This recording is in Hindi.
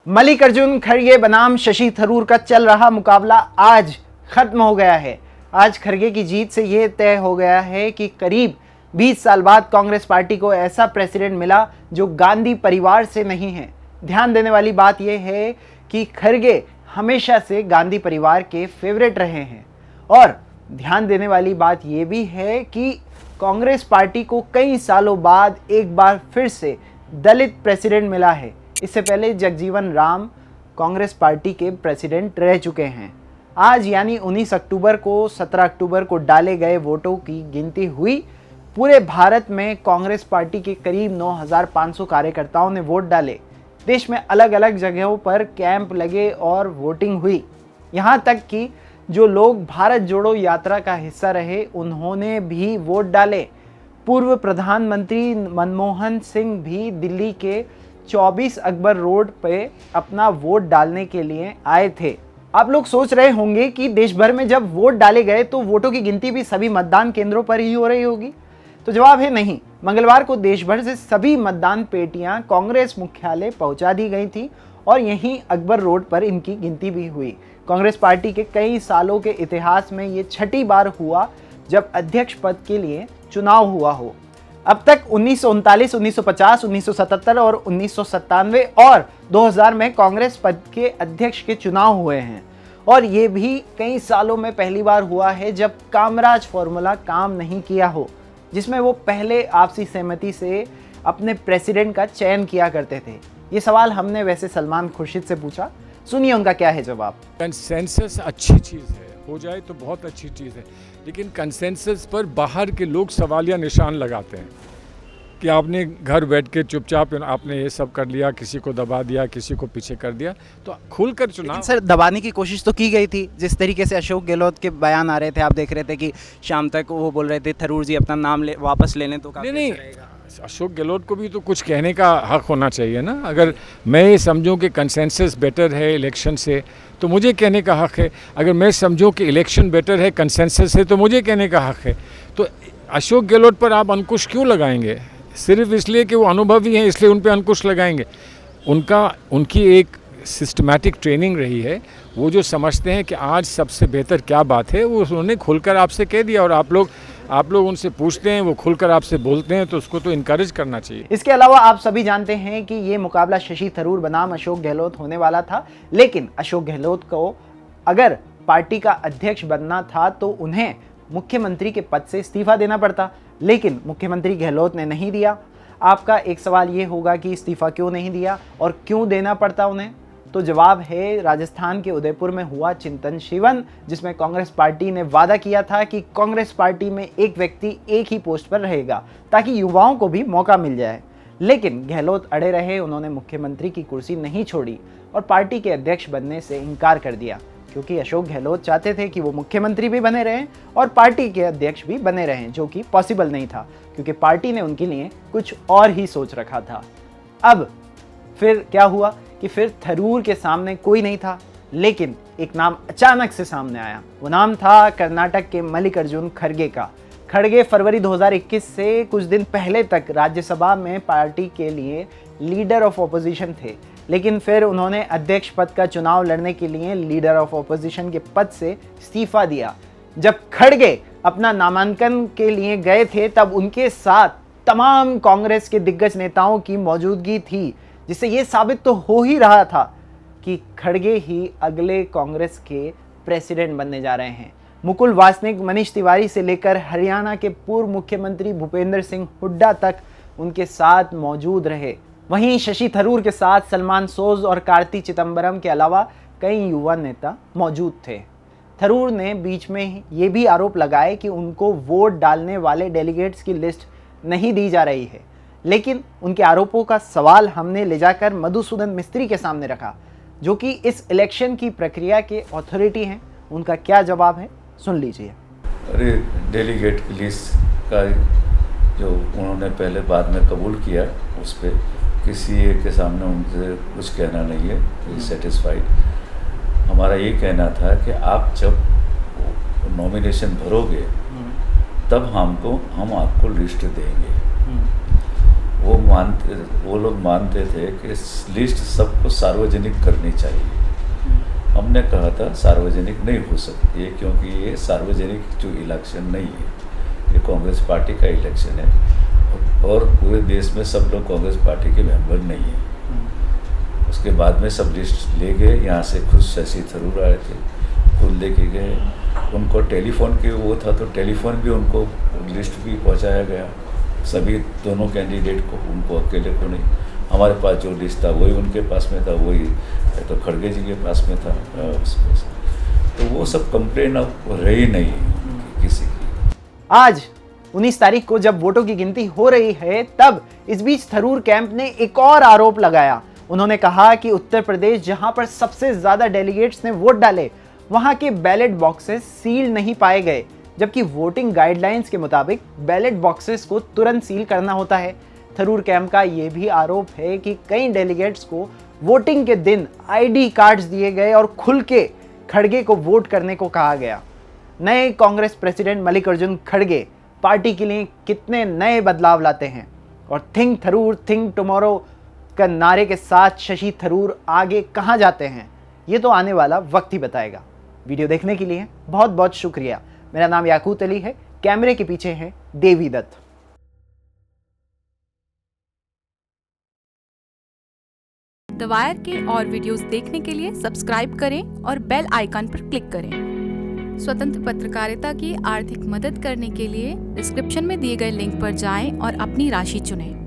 मल्लिकार्जुन खड़गे बनाम शशि थरूर का चल रहा मुकाबला आज खत्म हो गया है। आज खड़गे की जीत से यह तय हो गया है कि करीब 20 साल बाद कांग्रेस पार्टी को ऐसा प्रेसिडेंट मिला जो गांधी परिवार से नहीं है। ध्यान देने वाली बात यह है कि खड़गे हमेशा से गांधी परिवार के फेवरेट रहे हैं और ध्यान देने वाली बात यह भी है कि कांग्रेस पार्टी को कई सालों बाद एक बार फिर से दलित प्रेसिडेंट मिला है। इससे पहले जगजीवन राम कांग्रेस पार्टी के प्रेसिडेंट रह चुके हैं। आज यानी 19 अक्टूबर को 17 अक्टूबर को डाले गए वोटों की गिनती हुई। पूरे भारत में कांग्रेस पार्टी के करीब 9,500 कार्यकर्ताओं ने वोट डाले। देश में अलग अलग जगहों पर कैंप लगे और वोटिंग हुई। यहाँ तक कि जो लोग भारत जोड़ो यात्रा का हिस्सा रहे उन्होंने भी वोट डाले। पूर्व प्रधानमंत्री मनमोहन सिंह भी दिल्ली के 24 अकबर रोड पे अपना वोट डालने के लिए आए थे। आप लोग सोच रहे होंगे कि देश भर में जब वोट डाले गए तो वोटों की गिनती भी सभी मतदान केंद्रों पर ही हो रही होगी। तो जवाब है नहीं। मंगलवार को देश भर से सभी मतदान पेटियां कांग्रेस मुख्यालय पहुंचा दी गई थी और यहीं अकबर रोड पर इनकी गिनती भी हुई। कांग्रेस पार्टी के कई सालों के इतिहास में ये छठी बार हुआ जब अध्यक्ष पद के लिए चुनाव हुआ हो। अब तक 1939, 1950, 1977 और 1997 और 2000 में कांग्रेस पद के अध्यक्ष के चुनाव हुए हैं और ये भी कई सालों में पहली बार हुआ है जब कामराज फॉर्मूला काम नहीं किया हो, जिसमें वो पहले आपसी सहमति से अपने प्रेसिडेंट का चयन किया करते थे। ये सवाल हमने वैसे सलमान खुर्शीद से पूछा, सुनिए उनका क्या है जवाब। कंसेंसस अच्छी चीज़ है, हो जाए तो बहुत अच्छी चीज़ है, लेकिन कंसेंसस पर बाहर के लोग सवालिया निशान लगाते हैं कि आपने घर बैठ के चुपचाप आपने ये सब कर लिया, किसी को दबा दिया, किसी को पीछे कर दिया। तो खुलकर चुनाव। सर, दबाने की कोशिश तो की गई थी। जिस तरीके से अशोक गहलोत के बयान आ रहे थे, आप देख रहे थे कि शाम तक वो बोल रहे थे थरूर जी अपना नाम वापस ले लें तो नहीं, अशोक गहलोत को भी तो कुछ कहने का हक होना चाहिए ना। अगर मैं ये समझूं कि कंसेंसस बेटर है इलेक्शन से तो मुझे कहने का हक है। अगर मैं समझूं कि इलेक्शन बेटर है कंसेंसस से तो मुझे कहने का हक है। तो अशोक गहलोत पर आप अंकुश क्यों लगाएंगे? सिर्फ इसलिए कि वो अनुभवी हैं इसलिए उन पर अंकुश लगाएंगे? उनकी एक सिस्टमैटिक ट्रेनिंग रही है। वो जो समझते हैं कि आज सबसे बेहतर क्या बात है वो उन्होंने खुलकर आपसे कह दिया और आप लोग उनसे पूछते हैं, वो खुलकर आपसे बोलते हैं, तो उसको तो इनकरेज करना चाहिए। इसके अलावा आप सभी जानते हैं कि ये मुकाबला शशि थरूर बनाम अशोक गहलोत होने वाला था, लेकिन अशोक गहलोत को अगर पार्टी का अध्यक्ष बनना था तो उन्हें मुख्यमंत्री के पद से इस्तीफा देना पड़ता, लेकिन मुख्यमंत्री गहलोत ने नहीं दिया। आपका एक सवाल ये होगा कि इस्तीफा क्यों नहीं दिया और क्यों देना पड़ता उन्हें? तो जवाब है राजस्थान के उदयपुर में हुआ चिंतन शिविर, जिसमें कांग्रेस पार्टी ने वादा किया था कि कांग्रेस पार्टी में एक व्यक्ति एक ही पोस्ट पर रहेगा ताकि युवाओं को भी मौका मिल जाए। लेकिन गहलोत अड़े रहे, उन्होंने मुख्यमंत्री की कुर्सी नहीं छोड़ी और पार्टी के अध्यक्ष बनने से इनकार कर दिया, क्योंकि अशोक गहलोत चाहते थे कि वो मुख्यमंत्री भी बने रहें और पार्टी के अध्यक्ष भी बने रहें, जो कि पॉसिबल नहीं था क्योंकि पार्टी ने उनके लिए कुछ और ही सोच रखा था। अब फिर क्या हुआ कि फिर थरूर के सामने कोई नहीं था, लेकिन एक नाम अचानक से सामने आया। वो नाम था कर्नाटक के मल्लिकार्जुन खड़गे का। खड़गे फरवरी 2021 से कुछ दिन पहले तक राज्यसभा में पार्टी के लिए लीडर ऑफ ऑपोजिशन थे, लेकिन फिर उन्होंने अध्यक्ष पद का चुनाव लड़ने के लिए लीडर ऑफ ऑपोजिशन के पद से इस्तीफा दिया। जब खड़गे अपना नामांकन के लिए गए थे तब उनके साथ तमाम कांग्रेस के दिग्गज नेताओं की मौजूदगी थी, जिससे ये साबित तो हो ही रहा था कि खड़गे ही अगले कांग्रेस के प्रेसिडेंट बनने जा रहे हैं। मुकुल वासनिक, मनीष तिवारी से लेकर हरियाणा के पूर्व मुख्यमंत्री भूपेंद्र सिंह हुड्डा तक उनके साथ मौजूद रहे। वहीं शशि थरूर के साथ सलमान सोज और कार्ति चिदंबरम के अलावा कई युवा नेता मौजूद थे। थरूर ने बीच में ये भी आरोप लगाए कि उनको वोट डालने वाले डेलीगेट्स की लिस्ट नहीं दी जा रही है, लेकिन उनके आरोपों का सवाल हमने ले जाकर मधुसूदन मिस्त्री के सामने रखा, जो कि इस इलेक्शन की प्रक्रिया के अथॉरिटी हैं। उनका क्या जवाब है, सुन लीजिए। अरे, डेलीगेट की लिस्ट का जो उन्होंने पहले बाद में कबूल किया, उस पर किसी एक के सामने उनसे कुछ कहना नहीं है। सेटिस्फाइड हमारा ये कहना था कि आप जब नॉमिनेशन भरोगे तब हम आपको लिस्ट देंगे। वो लोग मानते थे कि लिस्ट सबको सार्वजनिक करनी चाहिए। हमने कहा था सार्वजनिक नहीं हो सकती है, क्योंकि ये सार्वजनिक जो इलेक्शन नहीं है, ये कांग्रेस पार्टी का इलेक्शन है और पूरे देश में सब लोग कांग्रेस पार्टी के मेंबर नहीं हैं। उसके बाद में सब लिस्ट ले गए, यहाँ से खुद शशि थरूर आए थे, खुद लेके गए। उनको टेलीफोन के वो था तो टेलीफोन भी उनको लिस्ट भी पहुँचाया गया, सभी दोनों कैंडिडेट को, उनको अकेले को नहीं। हमारे पास जो लिस्ट था वही उनके पास में था, वही तो खड़गे जी के पास में था। तो वो सब कंप्लेन अब रही नहीं किसी की। आज 19 तारीख को जब वोटों की गिनती हो रही है, तब इस बीच थरूर कैंप ने एक और आरोप लगाया। उन्होंने कहा कि उत्तर प्रदेश, जहां पर सबसे ज्यादा डेलीगेट्स ने वोट डाले, वहां के बैलेट बॉक्सेस सील नहीं पाए गए, जबकि वोटिंग गाइडलाइंस के मुताबिक बैलेट बॉक्सेस को तुरंत सील करना होता है। थरूर कैंप का यह भी आरोप है कि कई डेलीगेट्स को वोटिंग के दिन आईडी कार्ड्स दिए गए और खुल के खड़गे को वोट करने को कहा गया। नए कांग्रेस प्रेसिडेंट मल्लिकार्जुन खड़गे पार्टी के लिए कितने नए बदलाव लाते हैं, और थिंक थरूर थिंक टुमारो का नारे के साथ शशि थरूर आगे कहां जाते हैं, ये तो आने वाला वक्त ही बताएगा। वीडियो देखने के लिए बहुत बहुत शुक्रिया। मेरा नाम याकूत अली है, कैमरे के पीछे हैं देवी दत्त। द वायर के और वीडियोस देखने के लिए सब्सक्राइब करें और बेल आइकन पर क्लिक करें। स्वतंत्र पत्रकारिता की आर्थिक मदद करने के लिए डिस्क्रिप्शन में दिए गए लिंक पर जाएं और अपनी राशि चुनें।